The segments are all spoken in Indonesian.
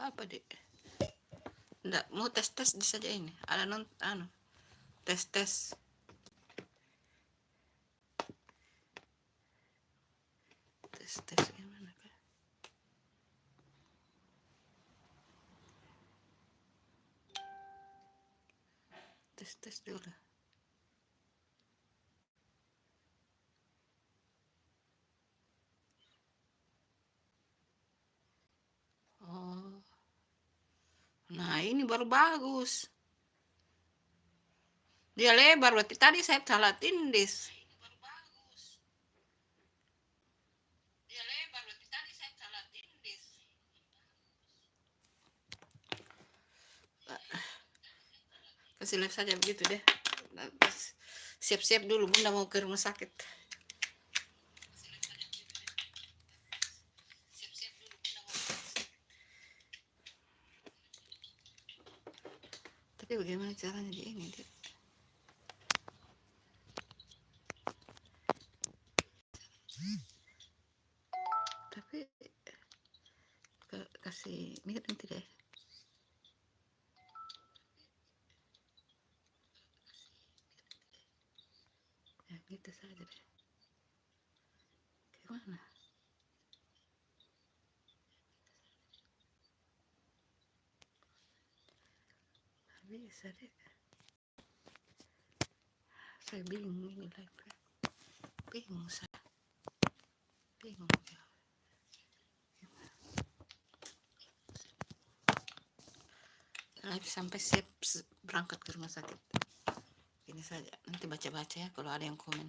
Apa dek? Nggak mau tes saja ini. Ada tes gimana kah? Tes dulu. Oh, nah ini baru bagus. Dia lebar, berarti tadi saya salah tindis. Kasih lihat saja begitu deh. Siap-siap dulu, Bunda mau ke rumah sakit. Tapi bagaimana caranya di ini deh? Tapi kasih minyak nanti deh. Ya gitu saja deh. Gimana? Bisa deh. Saya bingung ini live. Bingung saya. Bingung ya. Live sampai siap berangkat ke rumah sakit. Ini saja. Nanti baca-baca ya kalau ada yang komen.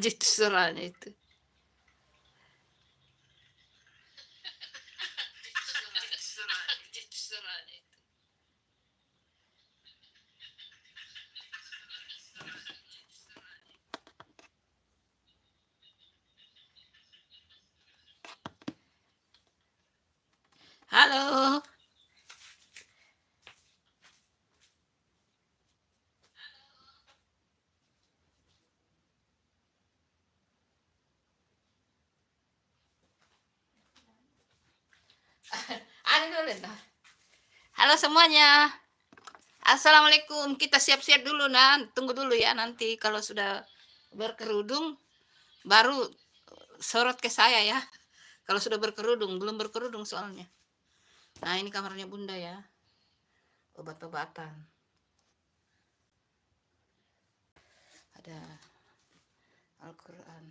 Jadi suaranya itu. Halo. Halo semuanya. Assalamualaikum. Kita siap-siap dulu, tunggu dulu ya, nanti kalau sudah berkerudung baru sorot ke saya ya. Kalau sudah berkerudung, belum berkerudung soalnya. Nah, ini kamarnya Bunda ya. Obat-obatan. Ada Al-Quran.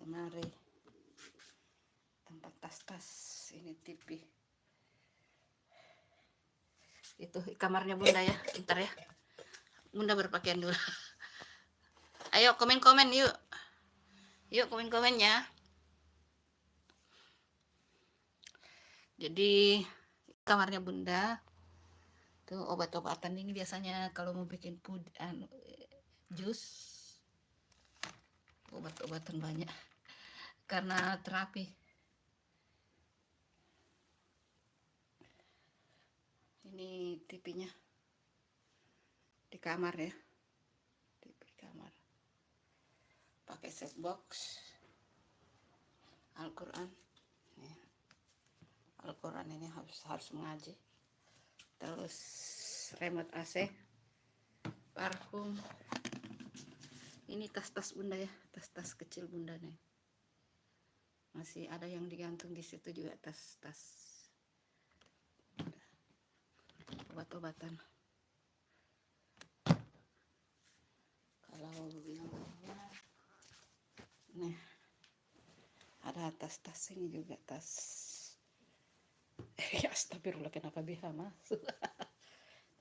Lemari. Tempat tas-tas. Ini TV. Itu kamarnya Bunda ya. Bentar ya. Bunda berpakaian dulu. Ayo komen-komen yuk. Yuk komen-komen ya. Jadi kamarnya Bunda tuh obat-obatan ini biasanya kalau mau bikin jus, obat-obatan banyak karena terapi Ini TV-nya di kamar ya, TV di kamar, pakai set box Al-Quran. Al-Quran ini harus mengaji. Terus remote AC, parfum. Ini tas-tas bunda ya, tas-tas kecil bunda nih. Masih ada yang digantung di situ juga, tas-tas obat-obatan. Kalau yang lainnya, nih ada tas-tas ini juga, tas. Ya astagfirullah, kenapa BH masuk?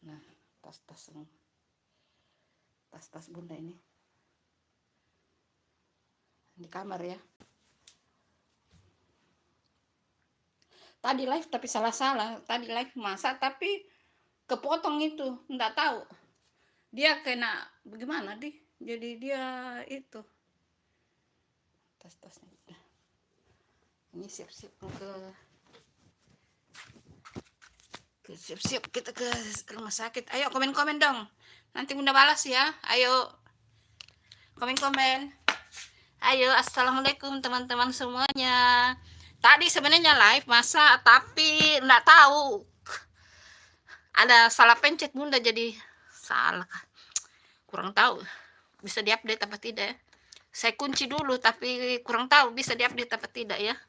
Nah, tas-tas bunda ini di kamar ya. Tadi live tapi salah-salah. Tadi live masak tapi kepotong itu, enggak tahu. Dia kena bagaimana deh. Jadi dia itu tas-tasnya. Ini siap-siap siap-siap kita ke rumah sakit. Ayo komen-komen dong. Nanti bunda balas ya. Ayo komen-komen. Ayo, assalamualaikum teman-teman semuanya. Tadi sebenarnya live masa tapi nggak tahu, ada salah pencet bunda, jadi salah, kurang tahu bisa diupdate apa tidak ya. Saya kunci dulu tapi kurang tahu bisa diupdate apa tidak ya.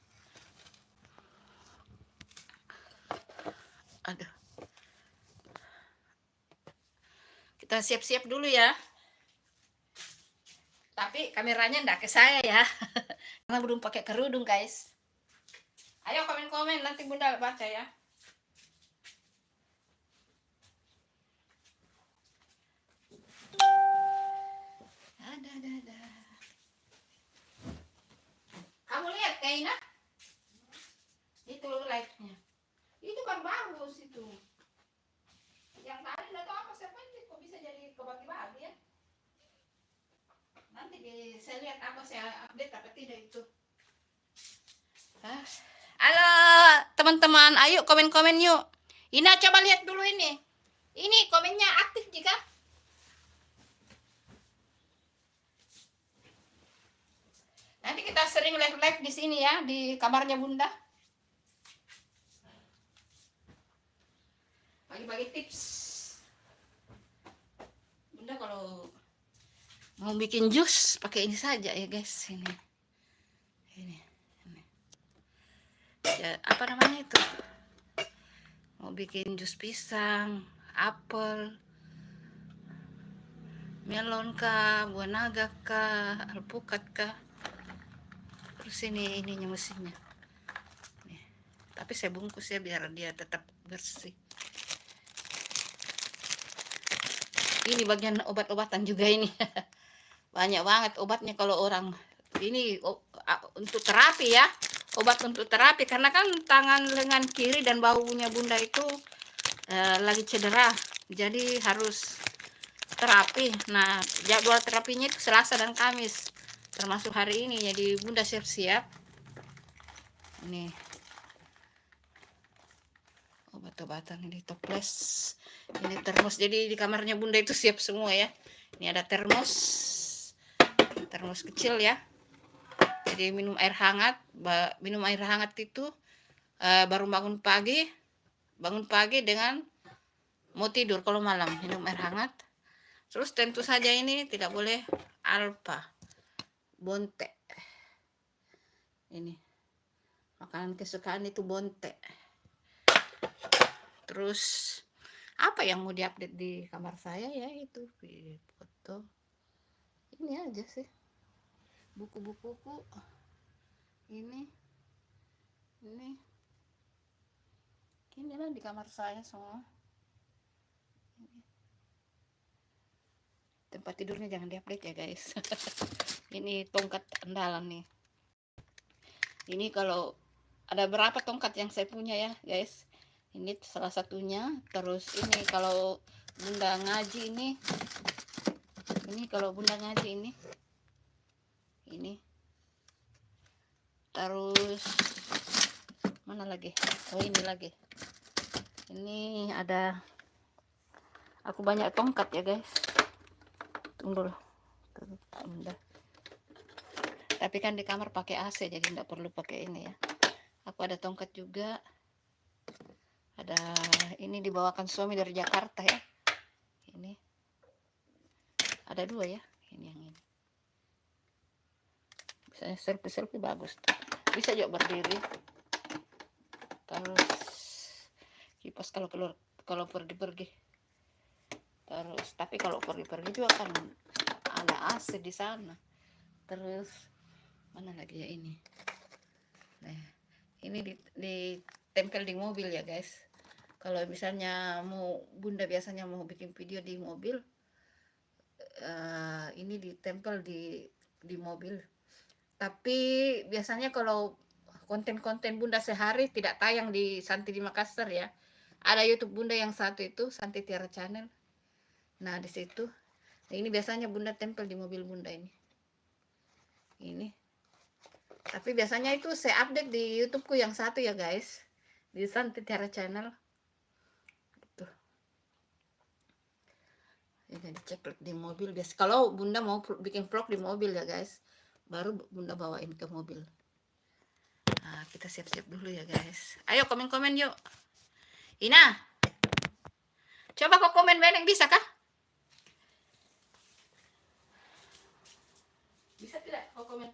Aduh, kita siap-siap dulu ya, tapi kameranya ndak ke saya ya karena belum pakai kerudung guys. Ayo komen-komen nanti bunda baca ya. Ada. Kamu lihat kayaknya itu live-nya. Itu kan bagus itu. Yang tadi nggak tahu apa saya pencet kok bisa jadi kebagi-bagi ya. Nanti saya lihat apa saya update apa tidak itu. Halo teman-teman, ayo komen-komen yuk. Ina coba lihat dulu ini. Ini komennya aktif jika. Nanti kita sering live di sini ya, di kamarnya bunda. Bagi-bagi tips. Bunda kalau mau bikin jus pakai ini saja ya guys, ini. Ya, apa namanya itu? Mau bikin jus pisang, apel, melon kah, buah naga kah, alpukat kah. Terus ini ininya mesinnya. Nih. Tapi saya bungkus ya biar dia tetap bersih. Ini bagian obat-obatan juga ini. Banyak banget obatnya kalau orang. Ini untuk terapi ya. Obat untuk terapi karena kan tangan lengan kiri dan bahunya bunda itu lagi cedera. Jadi harus terapi. Nah, jadwal terapinya itu Selasa dan Kamis. Termasuk hari ini. Jadi bunda siap-siap. Ini obat-obatan ini toples. Ini termos. Jadi di kamarnya bunda itu siap semua ya. Ini ada termos kecil ya. Jadi minum air hangat. Minum air hangat itu baru bangun pagi dengan mau tidur kalau malam minum air hangat. Terus tentu saja ini tidak boleh alpa, bonte. Ini makanan kesukaan itu bonte. Terus apa yang mau diupdate di kamar saya ya, itu foto ini aja sih, buku-bukuku ini lah di kamar saya semua. Tempat tidurnya jangan diupdate ya guys. Ini tongkat andalan nih. Ini kalau ada berapa tongkat yang saya punya ya guys. Ini salah satunya. Terus ini kalau bunda ngaji ini kalau bunda ngaji ini. Terus mana lagi? Oh ini lagi. Ini ada, aku banyak tongkat ya guys. Tunggu dulu. Tapi kan di kamar pakai AC, jadi nggak perlu pakai ini ya. Aku ada tongkat juga. Ada ini dibawakan suami dari Jakarta ya. Ini ada 2 ya. Ini yang ini. Misalnya selfie bagus. Bisa juga berdiri. Terus kipas kalau pergi-pergi. Terus tapi kalau pergi-pergi juga kan ada AC di sana. Terus mana lagi ya ini? Nah, ini ditempel di mobil ya guys. Kalau misalnya Bunda biasanya mau bikin video di mobil, ini ditempel di mobil. Tapi biasanya kalau konten-konten Bunda sehari tidak tayang di Santi di Makassar ya. Ada YouTube Bunda yang satu itu, Santi Tiara Channel. Nah, di situ. Nah, ini biasanya Bunda tempel di mobil Bunda ini. Ini. Tapi biasanya itu saya update di YouTubeku yang satu ya guys. Di Santi Tiara Channel. Tuh. Ini dicek di mobil biasa. Kalau Bunda mau bikin vlog di mobil ya guys, baru Bunda bawain ke mobil. Nah, kita siap-siap dulu ya guys. Ayo komen-komen yuk. Ina, coba kok komen Beneng, bisa kah? Bisa tidak kau komen?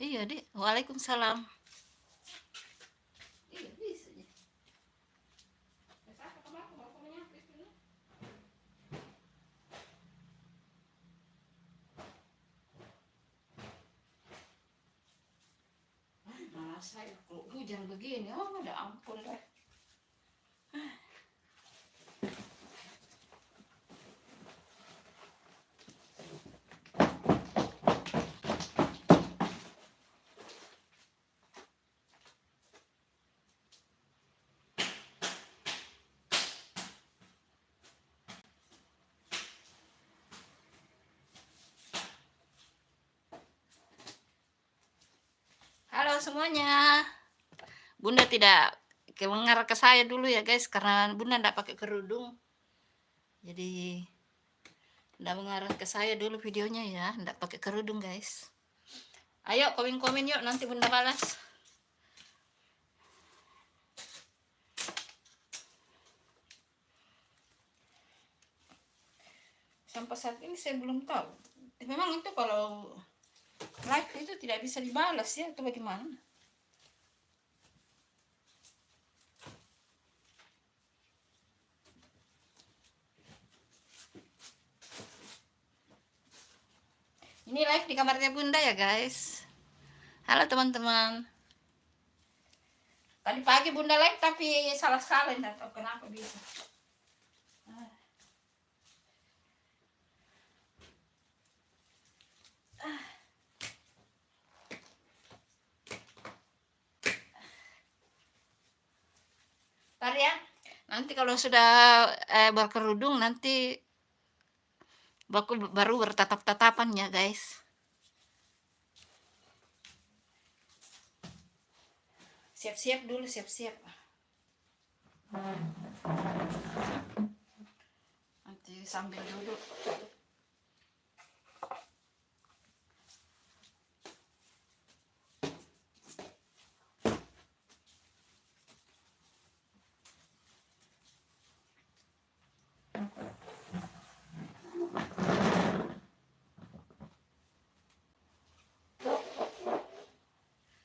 Iya, Dek. Waalaikumsalam. Iya, bisa. Nah, saya kalau hujan begini, oh ada ampun deh. Halo semuanya. Bunda tidak mengarah ke saya dulu ya guys, karena Bunda tidak pakai kerudung. Jadi tidak mengarah ke saya dulu videonya ya, tidak pakai kerudung guys. Ayo komen-komen yuk, nanti Bunda balas. Sampai saat ini saya belum tahu. Memang itu kalau live itu tidak bisa dibalas ya, itu bagaimana? Ini live di kamarnya Bunda ya guys. Halo teman-teman. Tadi pagi Bunda live tapi salah-salah, tidak tahu kenapa bisa. Ntar ya, nanti kalau sudah berkerudung nanti baru bertatap-tatapan ya guys. Siap-siap dulu, siap-siap. Nanti sambil duduk.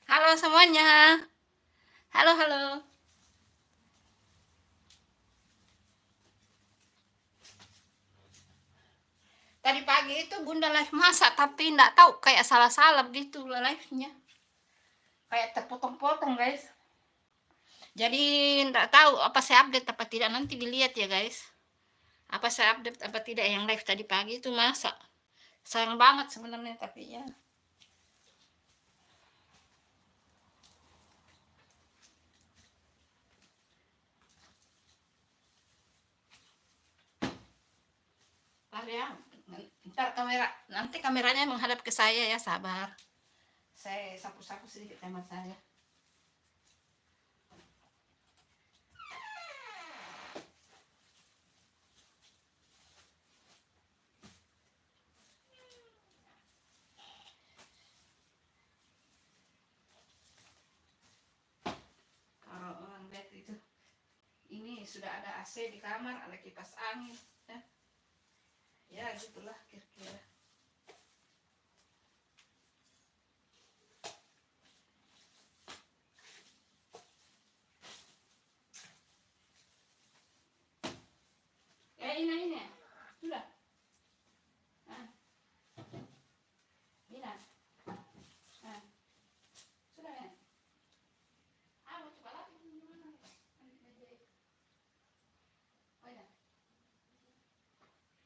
Halo semuanya. Halo, halo. Tadi pagi itu Bunda live masak, tapi enggak tahu kayak salah-salah gitu live-nya. Kayak terpotong-potong, guys. Jadi nggak tahu apa saya update apa tidak, nanti dilihat ya guys. Apa saya update apa tidak yang live tadi pagi itu, masa sayang banget sebenarnya, tapi ya. Ya, ntar nanti kameranya menghadap ke saya ya, sabar. Saya sapu-sapu sedikit sama saya. Kalau orang lihat itu, ini sudah ada AC di kamar, ada kipas angin. Ya gitulah kira-kira. Ya ini sudah. Nah, ini nah. Sudah ya. Mau coba lagi gimana? Oh ya.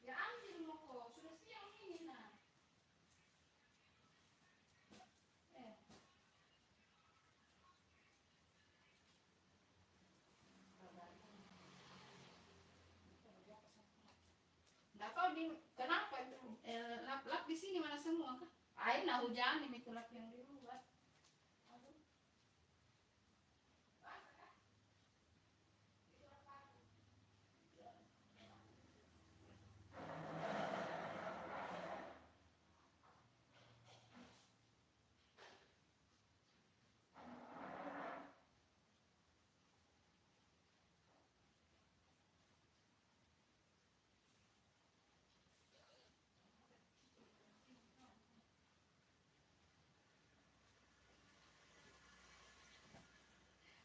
Ya ambil mau kok, sudah siang ini nah. Nggak tahu di kenapa itu lap-lap di sini mana semua kah? Air nah hujan ini itu lap yang di luar.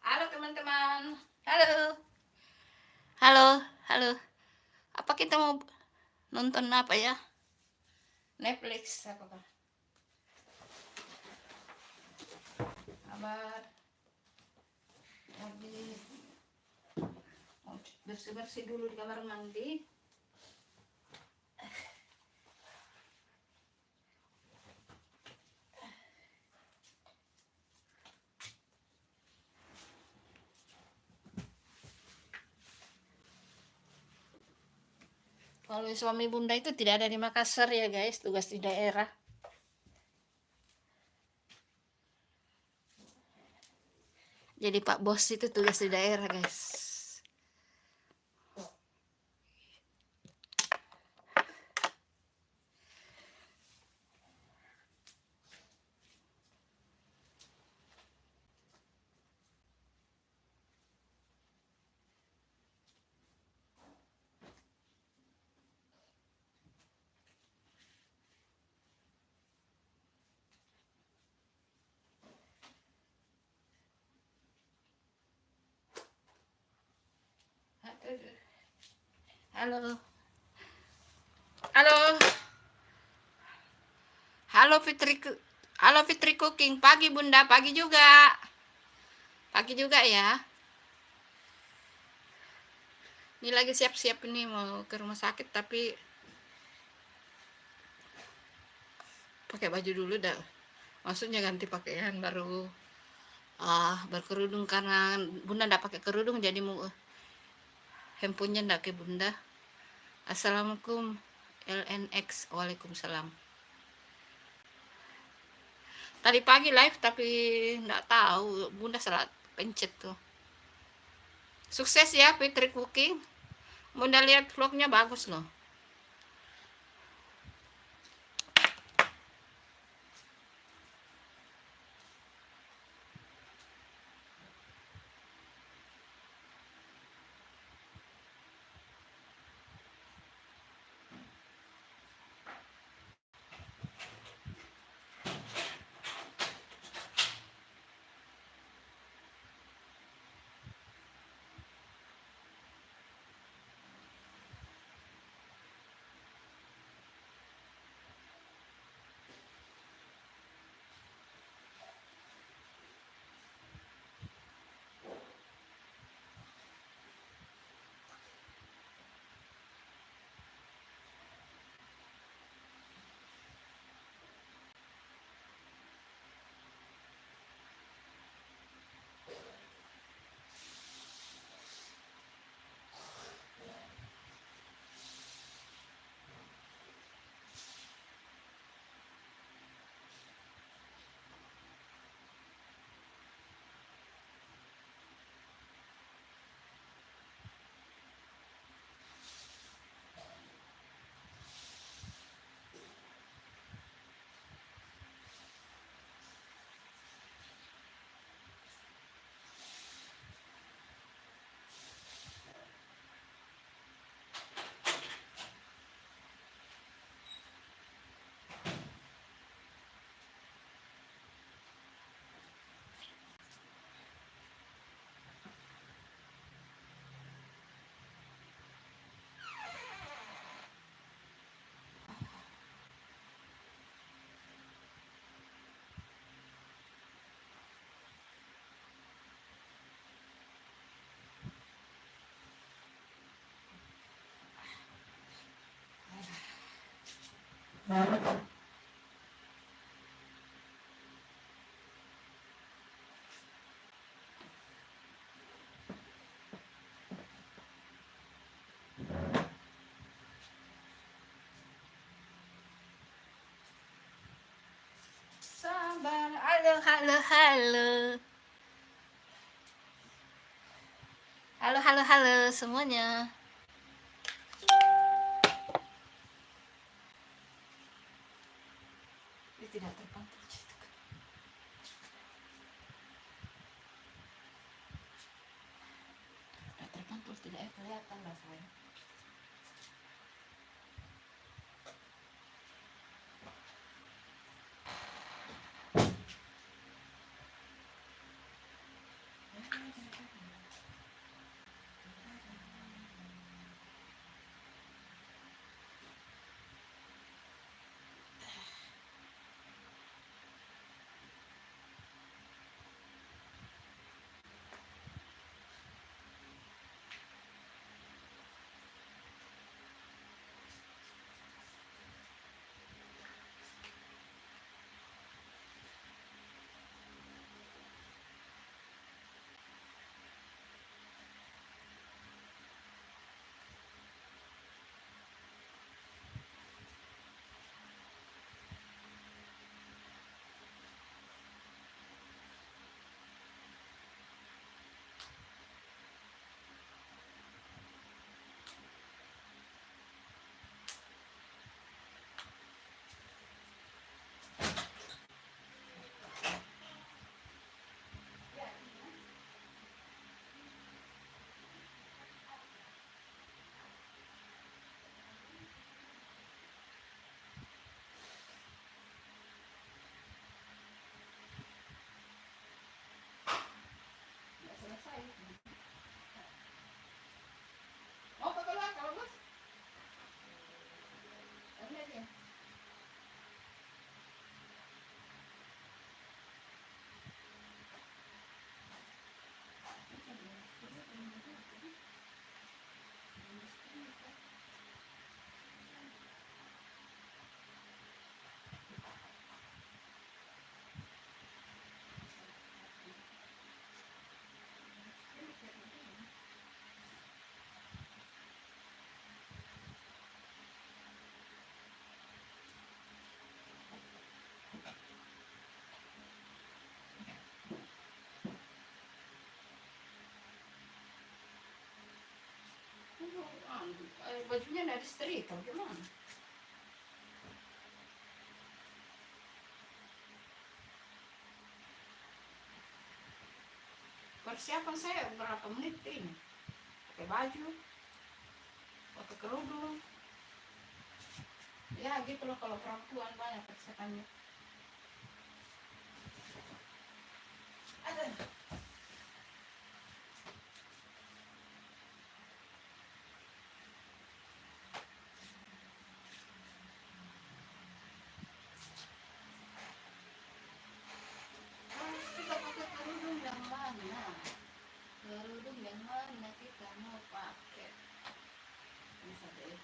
Halo teman-teman. Halo. Halo, halo. Apa kita mau nonton apa ya? Netflix apa kah? Kabar lagi mau bersih-bersih dulu di kamar mandi. Kalau suami bunda itu tidak ada di Makassar ya guys, tugas di daerah. Jadi Pak Bos itu tugas di daerah guys. Halo. Halo. Halo Fitri. Halo Fitri Cooking. Pagi Bunda, pagi juga. Pagi juga ya. Ini lagi siap-siap ini mau ke rumah sakit tapi pakai baju dulu dah. Maksudnya ganti pakaian baru berkerudung karena Bunda enggak pakai kerudung jadi mau handphonenya enggak ke Bunda. Assalamualaikum LNX. Waalaikumsalam. Tadi pagi live tapi enggak tahu Bunda salah pencet tuh. Sukses ya Fitri Cooking. Bunda lihat vlognya bagus loh. Sabar, halo, halo, halo. Halo, halo, halo semuanya. Ini tidak terpantau. Tidak terpantau, tidak kelihatan lah saya. Tidak selesai. Mau ke keluar kalau bos? Lihat ya. Bajunya dari setrika gimana? Persiapan saya berapa menit ini? Pakai baju, pakai kerudung. Ya gitu loh kalau perempuan banyak persiapannya. Ada. Harus kita pakai kerudung yang mana? Kerudung yang mana kita mau pakai? Bisa deh.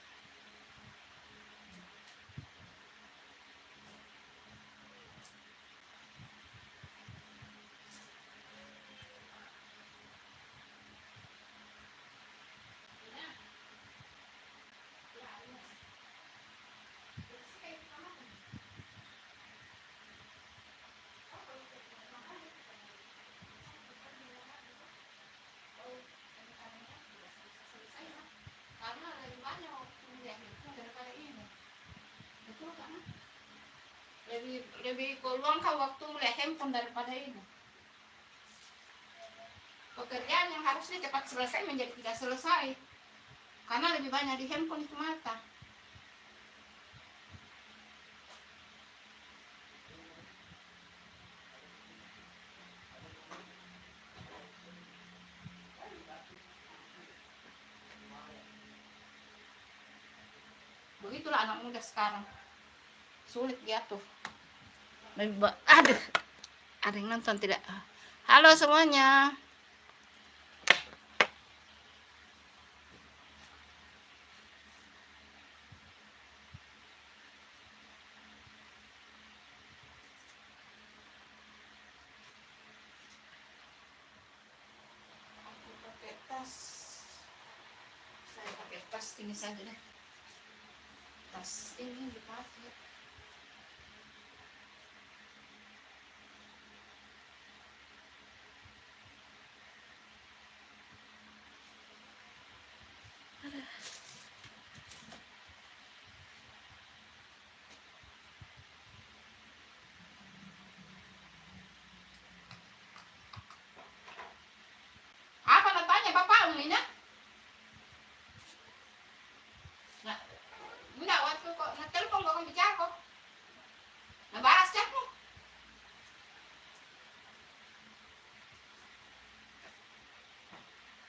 Karena lebih banyak waktu melihatnya daripada ini. Betul kan? Lebih keluangkan waktu melihat handphone daripada ini. Pekerjaan yang harusnya cepat selesai menjadi tidak selesai karena lebih banyak di handphone itu mata. Begitulah anak muda sekarang, sulit jatuh. Aduh, ada yang nonton tidak? Halo semuanya. Ini saja deh. Tas ini dipakai. Apa natanya bapakmu ini? Nah, enggak waktu kok na telepon kok bicara kok. Nah baras chatmu.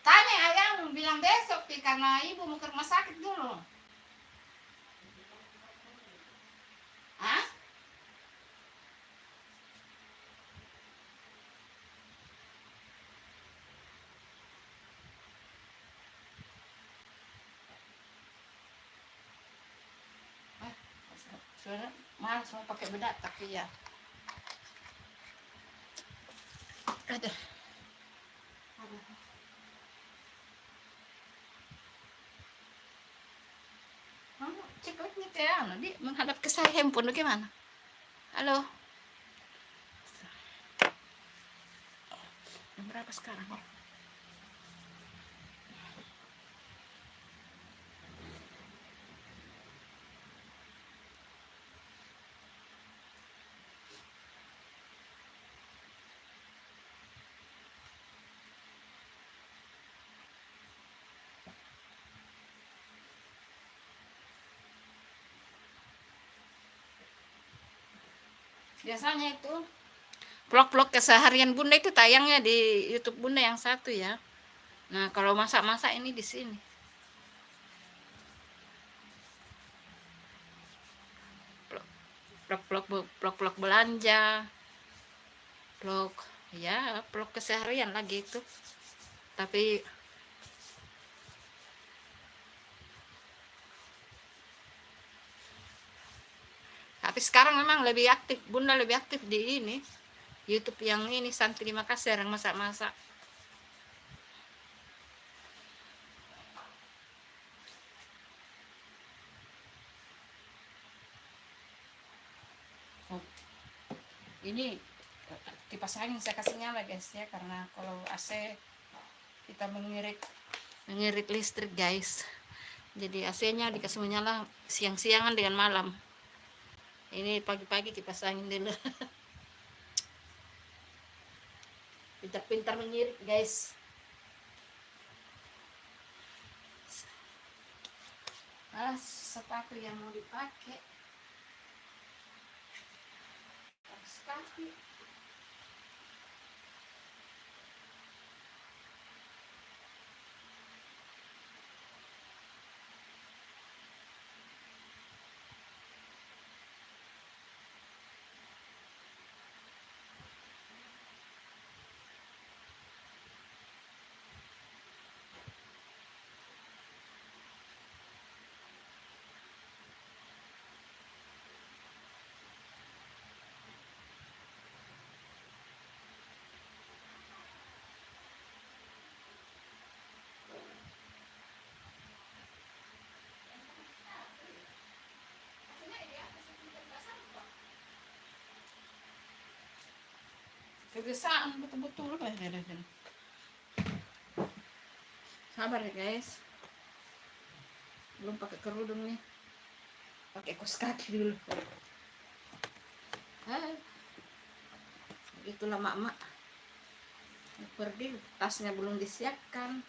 Tanya ayang bilang besok pi karena ibu mau ke rumah sakit dulu. Hah? Sudah malas mau pakai bedak tapi ya. Ada. Cek lagi kayak anu, di menghadap ke saya handphone gimana? Halo. Jam berapa sekarang? Biasanya itu vlog-vlog keseharian Bunda itu tayangnya di YouTube Bunda yang satu ya. Nah, kalau masak-masak ini di sini. Vlog-vlog belanja. Vlog keseharian lagi itu. Tapi sekarang memang lebih aktif, Bunda lebih aktif di ini YouTube yang ini Santi di Makassar yang masak-masak. Ini kipas angin saya kasih nyala guys ya, karena kalau AC kita mengirit listrik guys. Jadi AC-nya dikasih menyala siang-siangan dengan malam. Ini pagi-pagi kipas angin dulu. Pintar-pintar mengirit guys. Sepatu yang mau dipakai. Kaki. Kebiasaan betul-betul. Sabar ya guys, belum pakai kerudung nih, pakai kos kaki dulu. Itulah mak-mak pergi, tasnya belum disiapkan.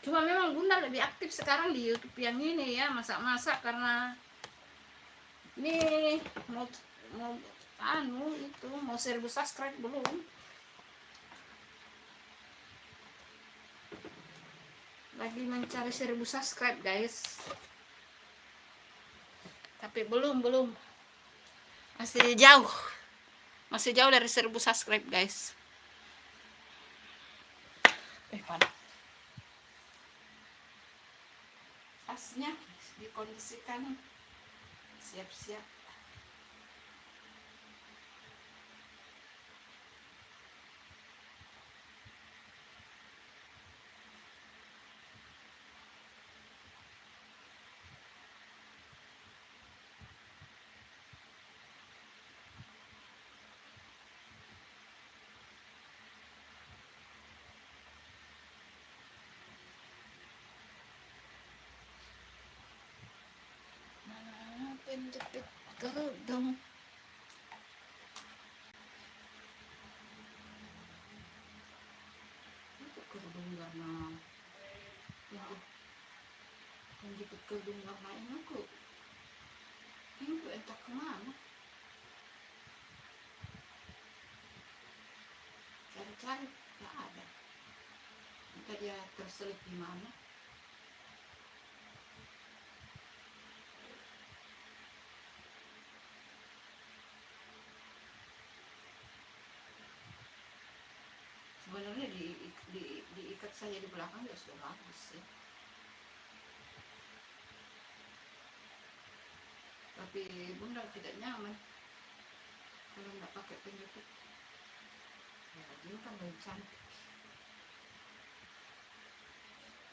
Cuma memang Bunda lebih aktif sekarang di YouTube yang ini ya, masak-masak, karena ini mau 1000 subscribe belum. Lagi mencari 1000 subscribe guys. Tapi belum. Masih jauh dari 1000 subscribe guys. Panas. Tasnya dikondisikan Siap-siap. Penjepit kerudung. Itu kerudung warna penjepit kerudung warna ini aku. Ini aku entah kemana. Cari-cari nggak ada. Entah dia terselip di mana. Sebenarnya diikat saja di belakang ya sudah bagus ya. Tapi bunda tidak nyaman kalau nggak pakai penjepit. Ya, ini kan lebih cantik.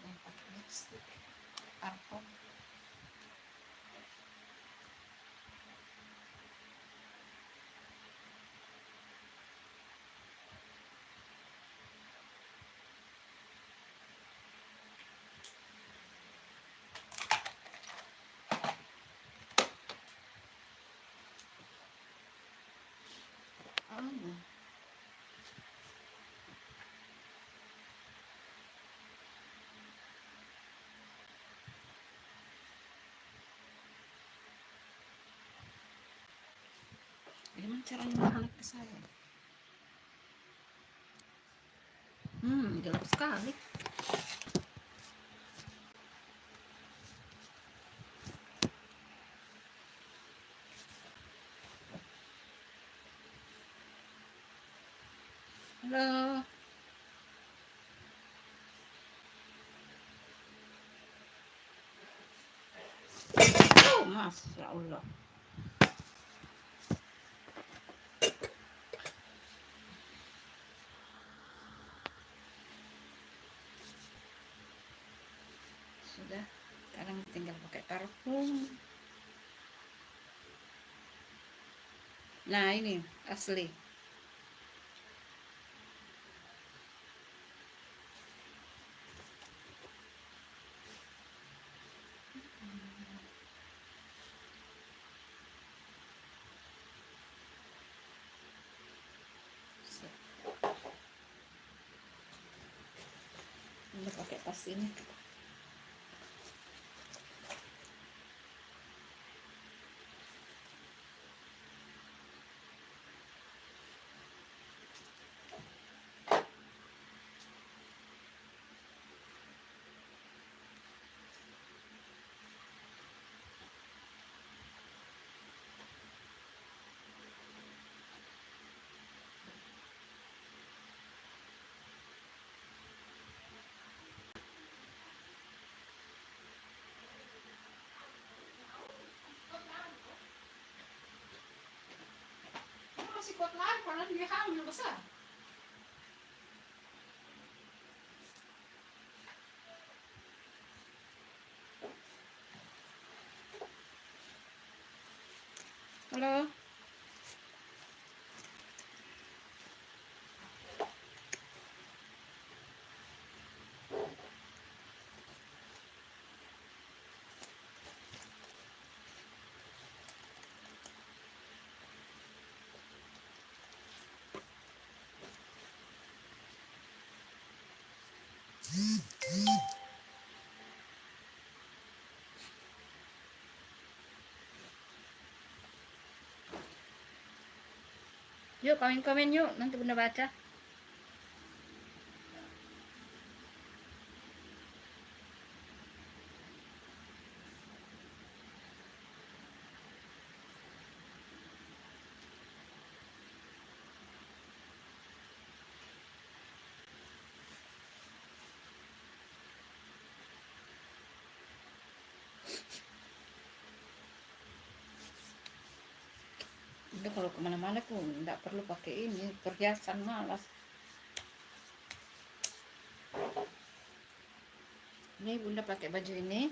Yang pakai lipstick, parfum. Oh, gimana caranya menghadap ke saya? Gelap sekali. Halo. Oh, Masya Allah. Sudah, sekarang tinggal pakai parfum. Nah, ini asli. Ini pakai tas ini. Masih kuat lari, padahal dia hamil besar. Halo. Yuk, komen-komen yuk, nanti bunda baca. Itu kalau kemana-mana tuh nggak perlu pakai ini perhiasan, malas. Ini bunda pakai baju ini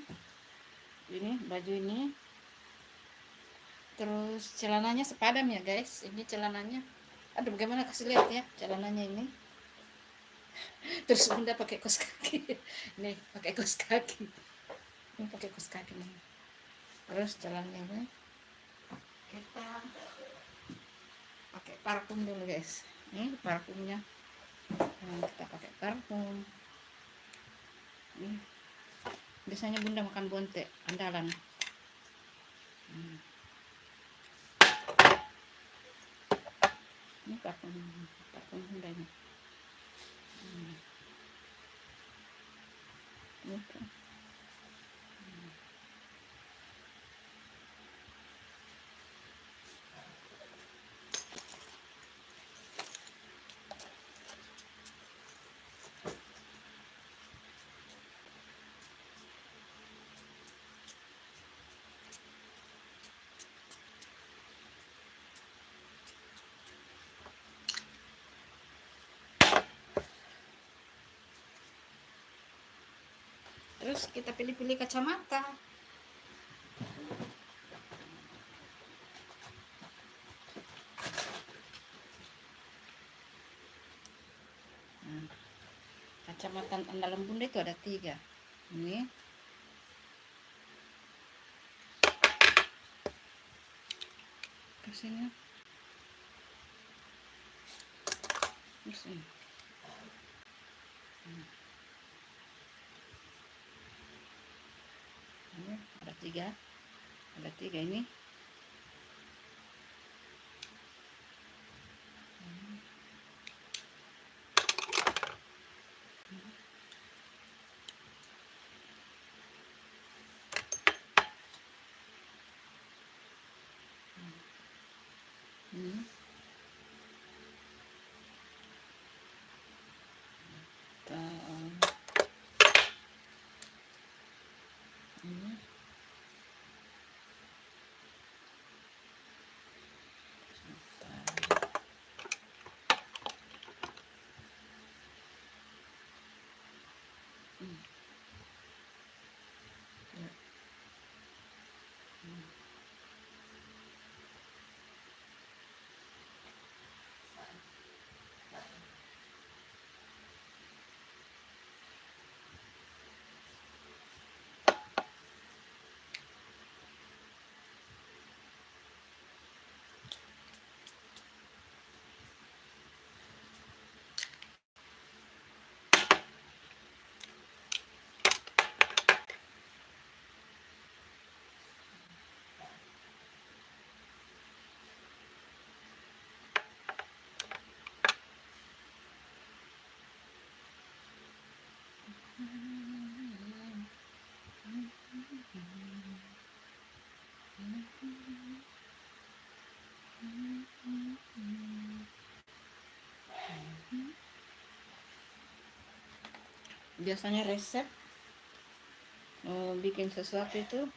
baju ini, terus celananya sepadan ya guys. Ini celananya, aduh bagaimana kasih lihat ya celananya ini. Terus bunda pakai kaos kaki. Nih pakai kaos kaki, ini pakai kaos kaki nih. Terus celananya ini kita pakai parfum dulu guys. Ini parfumnya, kita pakai parfum ini. Biasanya bunda makan bonte andalan. Ini parfum bunda ini. Ini tuh. Terus kita pilih-pilih kacamata. Kacamata andalan bunda itu ada 3. Ini kesini, kesini. Ini ada 3 ini. Ini ini biasanya resep bikin sesuatu itu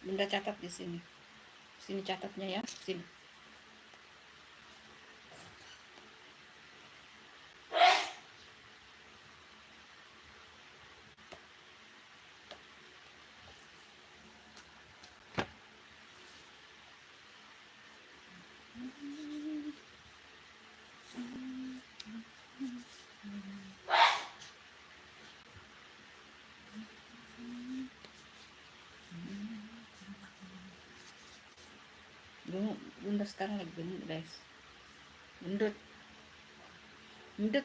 bunda catat di sini. Sini catatnya ya, sini. Bunda sekarang lagi gendut guys, gendut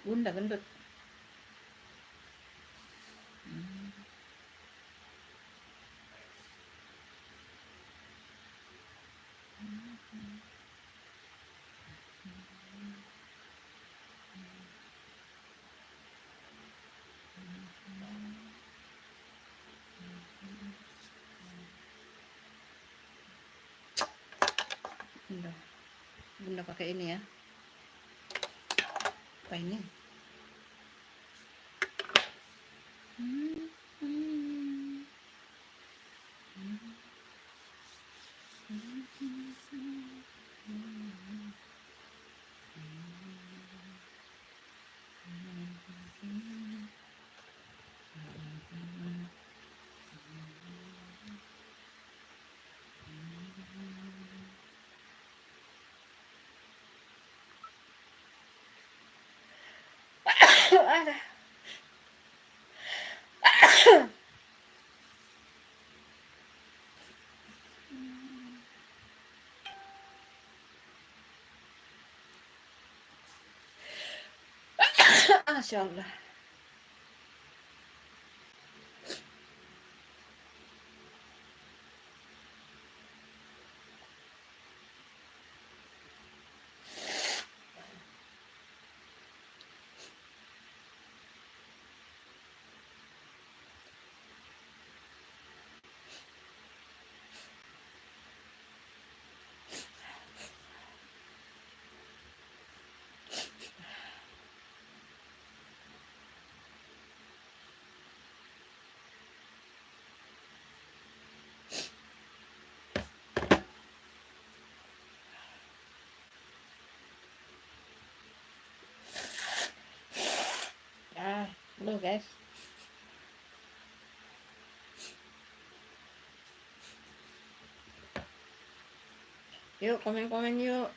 bunda, gendut. Bunda pakai ini ya, apa ini? Ada. Masya Allah. Dulu guys. Yuk komen-komen yuk.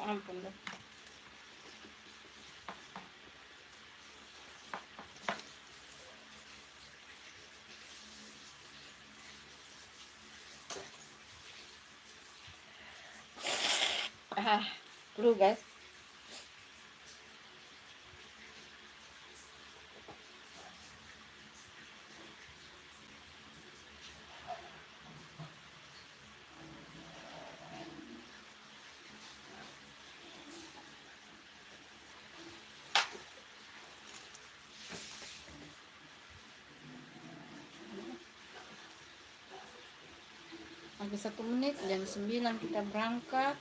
Ampun deh. Dulu guys. Lagi 1 menit, jam 9 kita berangkat.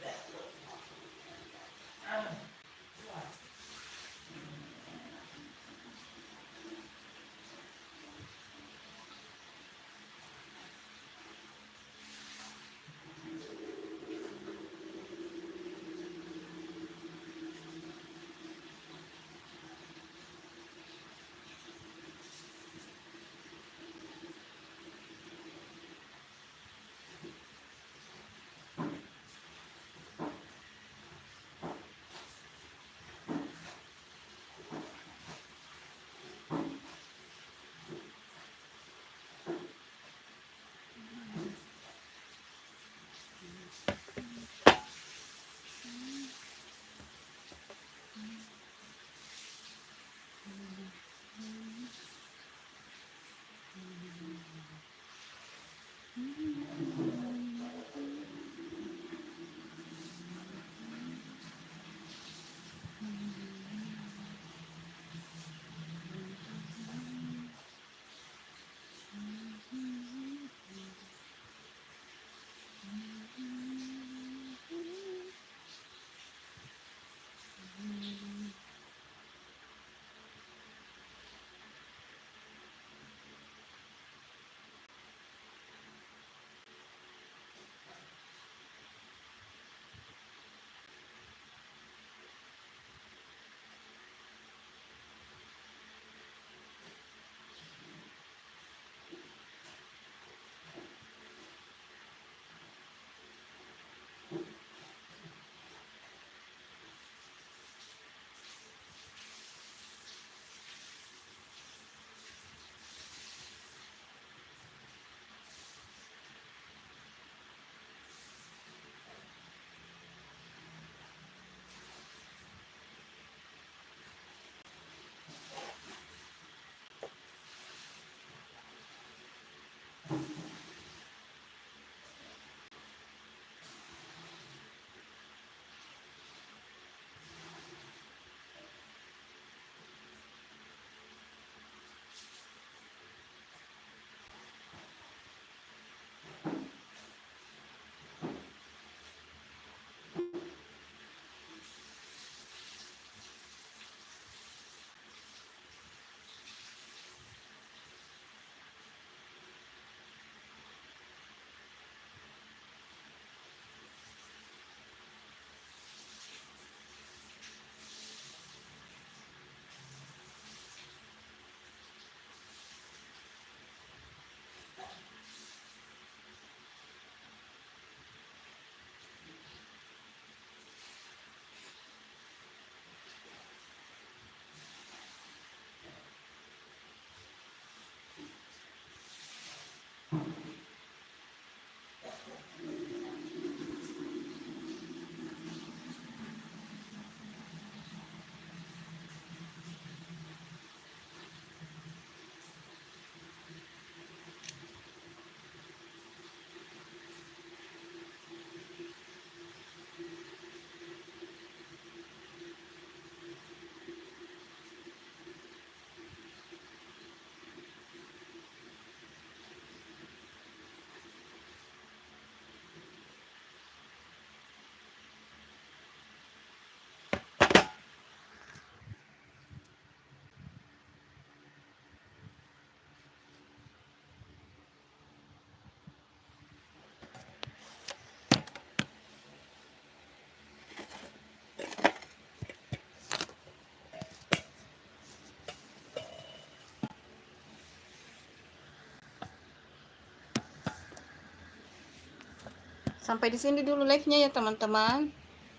Sampai di sini dulu live-nya ya teman-teman.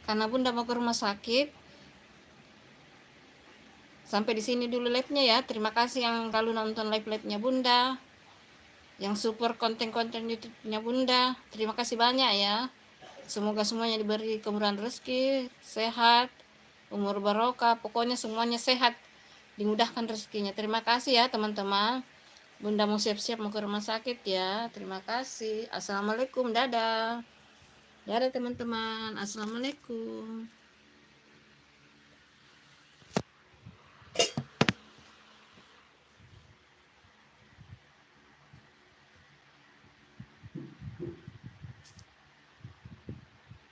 Karena Bunda mau ke rumah sakit. Sampai di sini dulu live-nya ya. Terima kasih yang lalu nonton live-live-nya Bunda. Yang support konten-konten YouTube-nya Bunda. Terima kasih banyak ya. Semoga semuanya diberi kemurahan rezeki, sehat, umur barokah. Pokoknya semuanya sehat. Dimudahkan rezekinya. Terima kasih ya teman-teman. Bunda mau siap-siap mau ke rumah sakit ya. Terima kasih. Assalamualaikum. Dadah. Dadah teman-teman. Assalamualaikum.